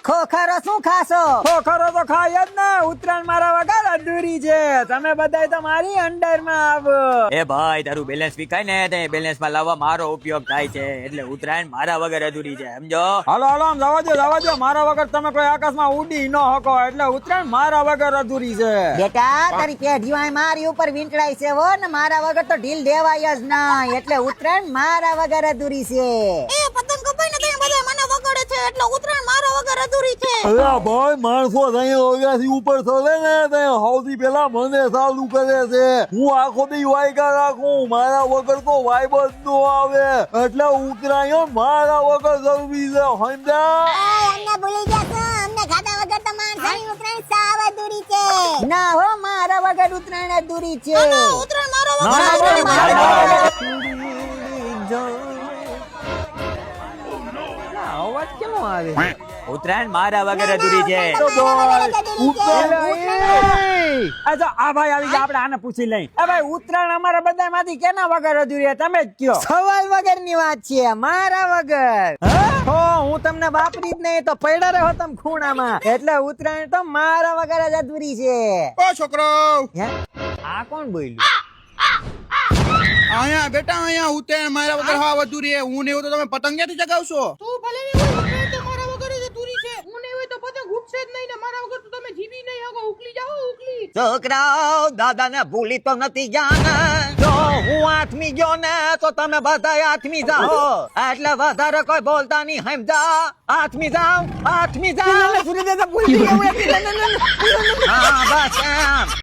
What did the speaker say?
ખોખરો શું ખાશો? ખોખરો તો ખાય જ ને, ઉત્તરાયણ મારા વગર અધૂરી છે. તમે બધાય તો મારી અંડર માં આવો. એ ભાઈ તારું બેલેન્સ વિકાય ને તે બેલેન્સ માં લાવવા મારો ઉપયોગ થાય છે, એટલે ઉત્તરાયણ મારા વગર અધૂરી છે, સમજો? હાલો હાલો આમ જવા દો. મારા વગર તમે કોઈ આકાશમાં ઉડી ન શકો, એટલે ઉત્તરાયણ મારા વગર અધૂરી છે. બેટા તારી પેઢીઓ મારી ઉપર વીંટળાય છે હો ને, મારા વગર તો ઢીલ દેવાય જ નહીં, એટલે ઉત્તરાયણ મારા વગર અધૂરી છે. એ પતંગ કપાઈને તમે બધા મને વગાડે છે એટલે ઉત્તરાયણ મારા વગર અધૂરી છે. અરે ભાઈ માણસો વાગ્યાથી ઉપર ચડે ને સૌથી પેલા મને ચાલુ કરે છે. હું આખો દી વાયકા રાખું, મારા વગર તો વાઇબ જ નો આવે, એટલે ઉત્તરાયણ મારા વગર જરૂરી છે, સમજ્યા? અમને ભૂલી ગયા છો, અમને ખાધા વગર તો માણસોની ઉત્તરાયણ સાવ અધૂરી છે. ના હો, મારા વગર ઉત્તરાયણ અધૂરી છે. ઉત્તરાયણ મારા ના, વગર ના, અધૂરી ના, છે. અવાજ કેમ આવે? ઉત્તરાયણ મારા વગર અધૂરી છે. આ ભાઈ આવી ગયા, આપણે આને પૂછી લઈ. ભાઈ ઉત્તરાયણ અમારા બધા માંથી કેના વગર અધૂરી છે, તમે જ કયો. સવાલ વગર ની વાત છે, મારા વગર. હો, હું તમને વાપરી જ નહીં તો પડ્યા રહો તમે ખૂણામાં, એટલે ઉત્તરાયણ તો મારા વગર જ અધૂરી છે. ઓ છોકરો, હે? આ કોણ બોલ્યું? અહીંયા બેટા, અહીંયા ઉત્તરાયણ મારા વગર હા અધૂરી છે. હું ને એવું તો તમે પતંગ ક્યાંથી ચગાવશો? તું ભલે ને હોય, ઉત્તરાયણ તો મારા વગર જ અધૂરી છે. હું નહીં હોય તો પતંગ ઉડશે જ નહીં ને, મારા વગર તો તમે જીવી નહીં શકો. ઉકલી જાઓ, ઉકલી. છોકરાઓ, દાદા ને ભૂલી તો નથી ગયા ને? જો હું આઠમી ગયો ને તો તમે બધા આઠમી જાઓ, એટલે વધારે કોઈ બોલતા નહીં, સમજા? આઠમી જાઓ, આઠમી જાઓ. હા બસ એમ.